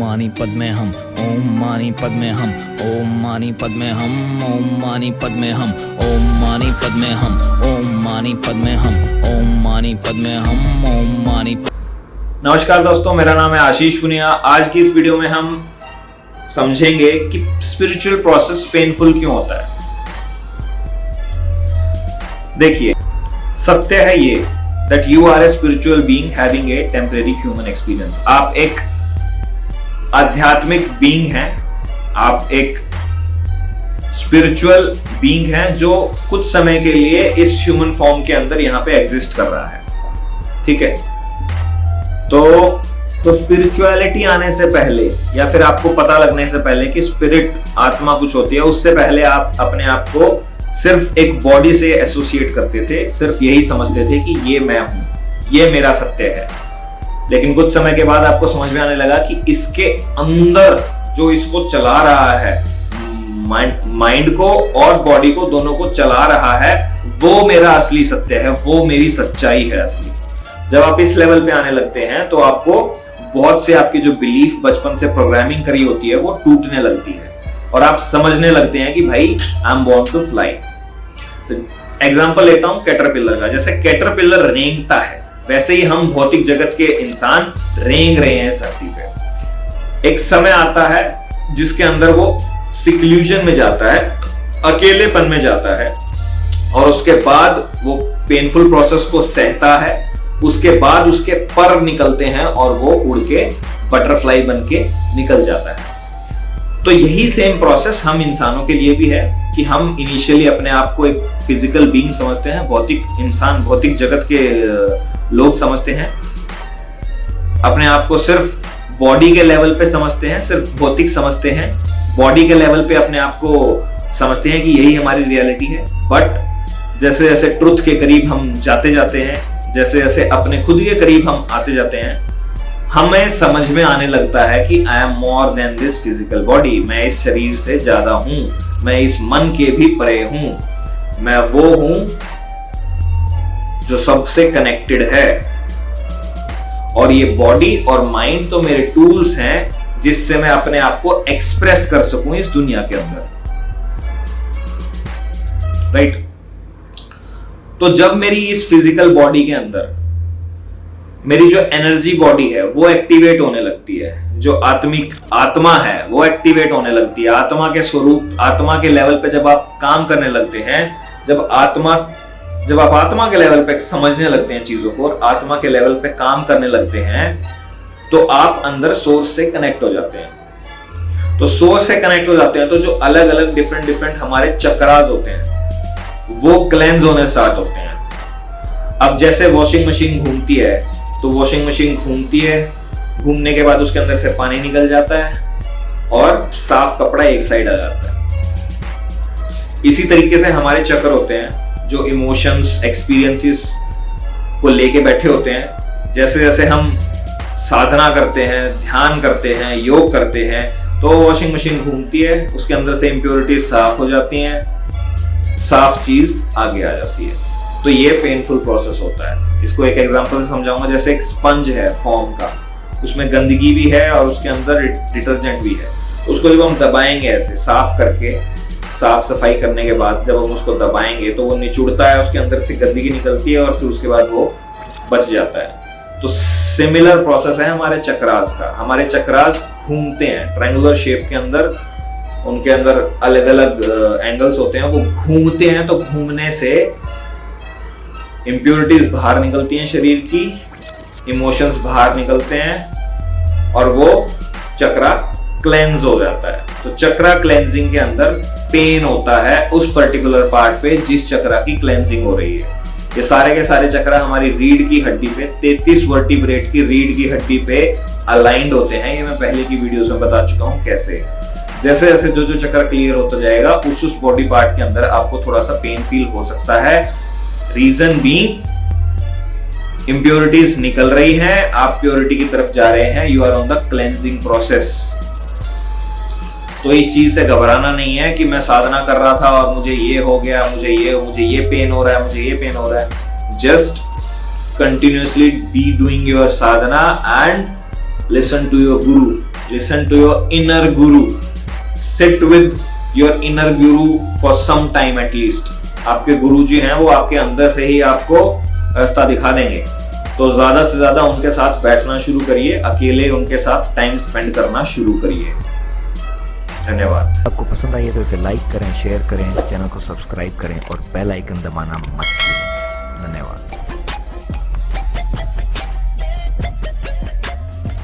मानी पद में हम, ओम मानी पद में हम, ओम मानी पद में हम, ओम मानी पद में हम, ओम मानी पद में हम, ओम मानी पद में हम, ओम मानी पद में हम, ओम मानी। नमस्कार दोस्तों, मेरा नाम है आशीष पुनिया। आज की इस वीडियो में हम समझेंगे कि स्पिरिचुअल प्रोसेस पेनफुल क्यों होता है। देखिए, सत्य है ये that you are a spiritual being having a temporary human experience। आप एक आध्यात्मिक बीइंग हैं, आप एक स्पिरिचुअल बीइंग हैं जो कुछ समय के लिए इस ह्यूमन फॉर्म के अंदर यहाँ पे एग्जिस्ट कर रहा है। ठीक है, तो स्पिरिचुअलिटी आने से पहले या फिर आपको पता लगने से पहले कि स्पिरिट आत्मा कुछ होती है, उससे पहले आप अपने आप को सिर्फ एक बॉडी से एसोसिएट करते थे, सिर्फ यही समझते थे कि ये मैं हूं, ये मेरा सत्य है। लेकिन कुछ समय के बाद आपको समझ में आने लगा कि इसके अंदर जो इसको चला रहा है, माइंड को और बॉडी को दोनों को चला रहा है, वो मेरा असली सत्य है, वो मेरी सच्चाई है असली। जब आप इस लेवल पे आने लगते हैं तो आपको बहुत से आपकी जो बिलीफ बचपन से प्रोग्रामिंग करी होती है वो टूटने लगती है और आप समझने लगते हैं कि भाई I am born to fly. तो एग्जांपल लेता हूं कैटरपिलर का। जैसे कैटरपिलर रेंगता है, वैसे ही हम भौतिक जगत के इंसान रेंग रहे हैं इस धरती पे। एक समय आता है जिसके अंदर वो सिक्लूजन में जाता है, अकेलेपन में जाता है, और उसके बाद वो पेनफुल प्रोसेस को सहता है। उसके बाद उसके पर निकलते हैं और वो उड़ के बटरफ्लाई बन के निकल जाता है। तो यही सेम प्रोसेस हम इंसानों के लिए भी है कि हम इनिशियली अपने आप को एक फिजिकल बीइंग समझते हैं, भौतिक इंसान, भौतिक जगत के लोग समझते हैं, अपने आप को सिर्फ बॉडी के लेवल पे समझते हैं, सिर्फ भौतिक समझते हैं, बॉडी के लेवल पे अपने आप को समझते हैं कि यही हमारी रियलिटी है। बट जैसे जैसे ट्रुथ के करीब हम जाते जाते हैं, जैसे जैसे अपने खुद के करीब हम आते जाते हैं, हमें समझ में आने लगता है कि I am more than this physical body. मैं इस शरीर से ज्यादा हूं, मैं इस मन के भी परे हूं, मैं वो हूं जो सबसे कनेक्टेड है। और ये बॉडी और माइंड तो मेरे टूल्स हैं जिससे मैं अपने आप को एक्सप्रेस कर सकूं इस दुनिया के अंदर। राइट? तो जब मेरी इस फिजिकल बॉडी के अंदर मेरी जो एनर्जी बॉडी है वो एक्टिवेट होने लगती है, जो आत्मिक आत्मा है वो एक्टिवेट होने लगती है। आत्मा के स्वरूप, आत्मा के लेवल पे जब आप काम करने लगते हैं, जब आप आत्मा के लेवल पे समझने लगते हैं चीजों को और आत्मा के लेवल पे काम करने लगते हैं, तो आप अंदर सोर्स से कनेक्ट हो जाते हैं। तो सोर्स से कनेक्ट हो जाते हैं तो जो अलग अलग डिफरेंट हमारे चक्रास होते हैं वो क्लेंज होने स्टार्ट होते हैं। अब जैसे वॉशिंग मशीन घूमती है, तो वॉशिंग मशीन घूमती है, घूमने के बाद उसके अंदर से पानी निकल जाता है और साफ कपड़ा एक साइड आ जाता है। इसी तरीके से हमारे चक्र होते हैं जो इमोशंस, एक्सपीरियंसेस को लेके बैठे होते हैं। जैसे जैसे हम साधना करते हैं, ध्यान करते हैं, योग करते हैं, तो वॉशिंग मशीन घूमती है, उसके अंदर से इम्प्योरिटीज साफ हो जाती हैं, साफ चीज आगे आ जाती है। तो ये पेनफुल प्रोसेस होता है। इसको एक एग्जांपल से समझाऊंगा। जैसे एक स्पंज है फॉर्म का, उसमें गंदगी भी है और उसके अंदर डिटर्जेंट भी है। उसको जब हम दबाएंगे ऐसे साफ करके, साफ सफाई करने के बाद जब हम उसको दबाएंगे तो वो निचुड़ता है, उसके अंदर से गंदगी निकलती है और फिर उसके बाद वो बच जाता है। तो सिमिलर प्रोसेस है हमारे चक्रास का। हमारे चक्रास घूमते हैं ट्रायंगुलर शेप के अंदर, उनके अंदर अलग अलग एंगल्स होते हैं, वो घूमते हैं। तो घूमने से इम्प्योरिटीज बाहर निकलती हैं शरीर की, इमोशंस बाहर निकलते हैं और वो चक्रा क्लेंज हो जाता है। तो चक्रा क्लेंजिंग के अंदर पेन होता है उस पर्टिकुलर पार्ट पे जिस चक्रा की क्लेंजिंग हो रही है। ये सारे के सारे चक्रा हमारी रीढ़ की हड्डी पे, 33 वर्टिब्रेट की रीढ़ की हड्डी पे अलाइंड होते हैं। ये मैं पहले की वीडियोस में बता चुका हूं कैसे। जैसे जैसे जो जो चक्र क्लियर होता जाएगा उस बॉडी पार्ट के अंदर आपको थोड़ा सा पेन फील हो सकता है। रीजन बीइंग इम्प्योरिटीज निकल रही हैं, आप प्योरिटी की तरफ जा रहे हैं, you are on the cleansing process. तो इस चीज से घबराना नहीं है कि मैं साधना कर रहा था और मुझे ये हो गया, मुझे ये पेन हो रहा है, मुझे ये पेन हो रहा है। Just continuously be doing your sadhana and listen to your guru. Listen to your inner guru, sit with your inner guru for some time at least. आपके गुरु जी हैं वो आपके अंदर से ही आपको रास्ता दिखा देंगे, तो ज्यादा से ज्यादा उनके साथ बैठना शुरू करिए, अकेले उनके साथ टाइम स्पेंड करना शुरू करिए। धन्यवाद। आपको पसंद आई है तो इसे लाइक करें, शेयर करें, चैनल को सब्सक्राइब करें और बेल आइकन दबाना मत भूलें। धन्यवाद।